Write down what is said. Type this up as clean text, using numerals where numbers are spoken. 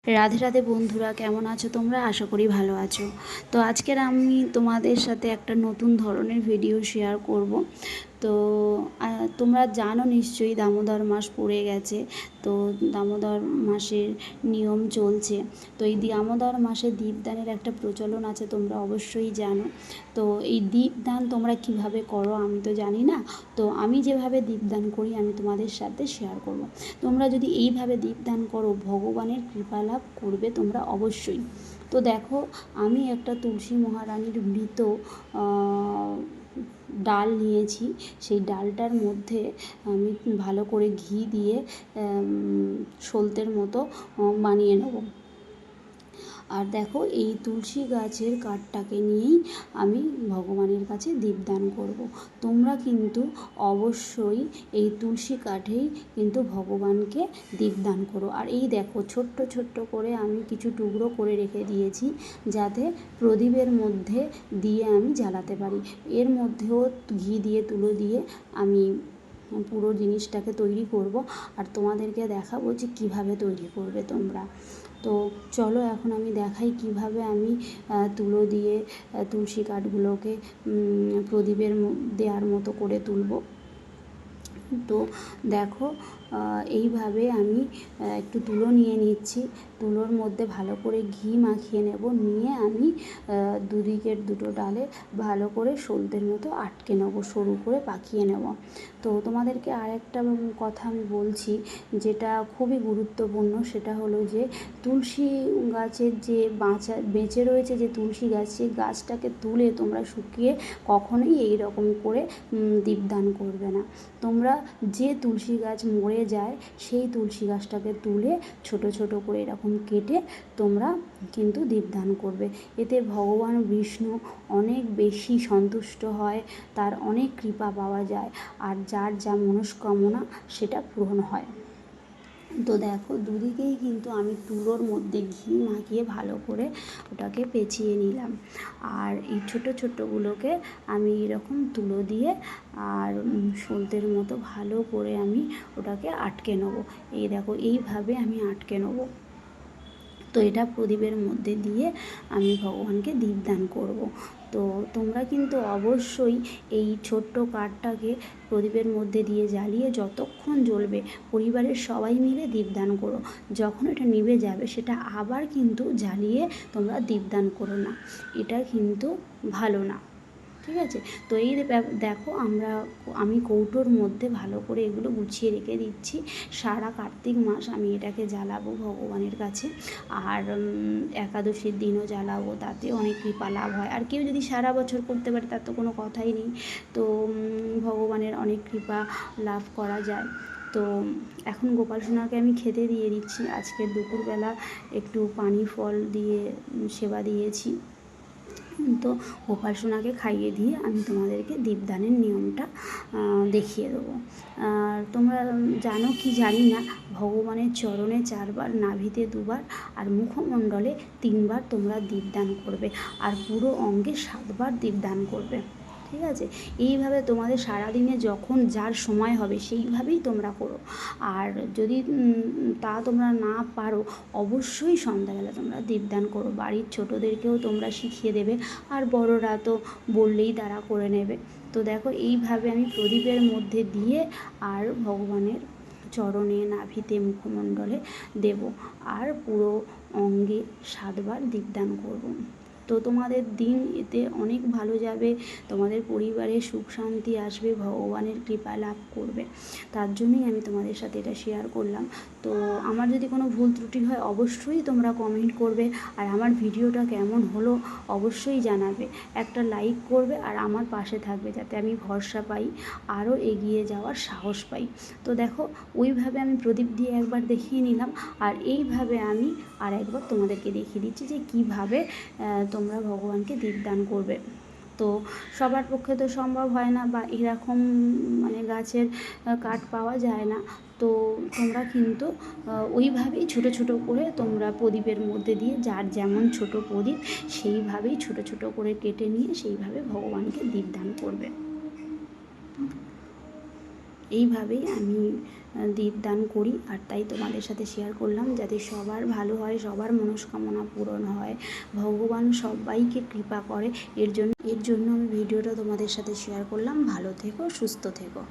রাধে রাধে বন্ধুরা, কেমন আছো তোমরা? আশা করি ভালো আছো। তো আজকের আমি তোমাদের সাথে একটা নতুন ধরনের ভিডিও শেয়ার করব। তো তোমরা জানো নিশ্চয়ই দামোদর মাস পড়ে গেছে। তো দামোদর মাসের নিয়ম চলছে। তো এই দামোদর মাসে দীপদানের একটা প্রচলন আছে, তোমরা অবশ্যই জানো। তো এই দীপদান তোমরা কিভাবে করো আমি তো জানি না। তো আমি যেভাবে দীপদান করি আমি তোমাদের সাথে শেয়ার করব। তোমরা যদি এইভাবে দীপদান করো ভগবানের কৃপা লাভ করবে তোমরা অবশ্যই। তো দেখো, আমি একটা তুলসী মহারানীর মৃত ডাল নিয়েছি। সেই ডালটার মধ্যে আমি ভালো করে ঘি দিয়ে সলতের মতো বানিয়ে নেব। আর দেখো, এই তুলসী গাছের কাঠটাকে নিয়েই আমি ভগবানের কাছে দীপদান করব। তোমরা কিন্তু অবশ্যই এই তুলসী কাঠেই কিন্তু ভগবানকে দীপদান করো। আর এই দেখো, ছোট্ট ছোট্ট করে আমি কিছু টুকরো করে রেখে দিয়েছি, যাতে প্রদীপের মধ্যে দিয়ে আমি জ্বালাতে পারি। এর মধ্যেও ঘি দিয়ে তুলো দিয়ে আমি পুরো জিনিসটাকে তৈরি করব, আর তোমাদেরকে দেখাবো যে কীভাবে তৈরি করবে তোমরা। তো চলো এখন আমি দেখাই কিভাবে আমি তুলো দিয়ে তুলসী কাঠগুলোকে প্রদীপের দেওয়ার মতো করে তুলব। তো দেখো, এইভাবে আমি একটু তুলো নিয়ে নিচ্ছি। তুলোর মধ্যে ভালো করে ঘি মাখিয়ে নেব, নিয়ে আমি দুদিকের দুটো ডালে ভালো করে সলতের মতো আটকে নেব, সরু করে পাকিয়ে নেব। তো তোমাদেরকে আরেকটা কথা আমি বলছি, যেটা খুবই গুরুত্বপূর্ণ, সেটা হলো যে তুলসী গাছের যে বেঁচে রয়েছে যে তুলসী গাছ, সেই গাছটাকে তুলে তোমরা শুকিয়ে কখনোই এই রকম করে দীপদান করবে না। তোমরা যে তুলসী গাছ মরে যায় সেই তুলসী গাছটাকে তুলে ছোট ছোট করে এরকম কেটে তোমরা কিন্তু দীপদান করবে। এতে ভগবান বিষ্ণু অনেক বেশি সন্তুষ্ট হয়, তার অনেক কৃপা পাওয়া যায়, আর যার যা মনস্কামনা সেটা পূরণ হয়। তো দেখো, দুদিকেই কিন্তু আমি তুলোর মধ্যে ঘি মাখিয়ে ভালো করে ওটাকে পেঁচিয়ে নিলাম। আর এই ছোটো ছোটোগুলোকে আমি এরকম তুলো দিয়ে আর সলতের মতো ভালো করে আমি ওটাকে আটকে নেবো। এই দেখো, এইভাবে আমি আটকে নেবো। তো এটা প্রদীপের মধ্যে দিয়ে আমি ভগবানকে দীপদান করব। তো তোমরা কিন্তু অবশ্যই এই ছোট্ট কাঠটাকে প্রদীপের মধ্যে দিয়ে জ্বালিয়ে যতক্ষণ জ্বলবে পরিবারের সবাই মিলে দীপদান করো। যখন এটা নিভে যাবে সেটা আবার কিন্তু জ্বালিয়ে তোমরা দীপদান করো না, এটা কিন্তু ভালো না। ঠিক আছে? তো এই দেখো, আমি কৌটোর মধ্যে ভালো করে এগুলো গুছিয়ে রেখে দিচ্ছি। সারা কার্তিক মাস আমি এটাকে জ্বালাবো ভগবানের কাছে, আর একাদশীর দিনও জ্বালাবো, তাতে অনেক কৃপা লাভ হয়। আর কেউ যদি সারা বছর করতে পারে তার তো কোনো কথাই নেই। তো ভগবানের অনেক কৃপা লাভ করা যায়। তো এখন গোপাল সোনাকে আমি খেতে দিয়ে দিচ্ছি। আজকের দুপুরবেলা একটু পানি ফল দিয়ে সেবা দিয়েছি। তো গোপাল সোনাকে খাইয়ে দিয়ে আমি তোমাদেরকে দীপদানের নিয়মটা দেখিয়ে দেবো। আর তোমরা জানো কি জানি না, ভগবানের চরণে 4 বার, নাভিতে 2 বার, আর মুখমণ্ডলে 3 বার তোমরা দীপদান করবে, আর পুরো অঙ্গে 7 বার দীপদান করবে। ঠিক আছে? এইভাবে তোমাদের সারাদিনে যখন যার সময় হবে সেইভাবেই তোমরা করো। আর যদি তা তোমরা না পারো, অবশ্যই সন্ধ্যাবেলা তোমরা দীপদান করো। বাড়ির ছোটোদেরকেও তোমরা শিখিয়ে দেবে, আর বড়রা তো বললেই তারা করে নেবে। তো দেখো, এইভাবে আমি প্রদীপের মধ্যে দিয়ে আর ভগবানের চরণে, নাভিতে, মুখমণ্ডলে দেব, আর পুরো অঙ্গে 7 বার দীপদান করব। তো তোমাদের দিন এতে অনেক ভালো যাবে, তোমাদের পরিবারে সুখ শান্তি আসবে, ভগবানের কৃপা লাভ করবে। তার জন্যই আমি তোমাদের সাথে এটা শেয়ার করলাম। তো আমার যদি কোনো ভুল ত্রুটি হয় অবশ্যই তোমরা কমেন্ট করবে, আর আমার ভিডিওটা কেমন হলো অবশ্যই জানাবে। একটা লাইক করবে আর আমার পাশে থাকবে, যাতে আমি ভরসা পাই, আরও এগিয়ে যাওয়ার সাহস পাই। তো দেখো, ওইভাবে আমি প্রদীপ দিয়ে একবার দেখিয়ে নিলাম, আর এইভাবে আমি আর একবার তোমাদেরকে দেখিয়ে দিচ্ছি যে কীভাবে তোমরা ভগবানকে দীপদান করবে। তো সবার পক্ষে তো সম্ভব হয় না, বা এরকম গাছের কাঠ পাওয়া যায় না। তো তোমরা কিন্তু ওইভাবেই ছোট ছোট করে তোমরা প্রদীপের মধ্যে দিয়ে, যার যেমন ছোট প্রদীপ সেইভাবেই ছোট ছোট করে কেটে নিয়ে সেইভাবে ভগবানকে দীপদান করবে। এইভাবেই আমি দীপদান করি, আর তাই তোমাদের সাথে শেয়ার করলাম, যাতে সবার ভালো হয়, সবার মনস্কামনা পূরণ হয়, ভগবান সবাইকে কৃপা করে। এর জন্য আমি ভিডিওটা তোমাদের সাথে শেয়ার করলাম। ভালো থেকো, সুস্থ থেকো।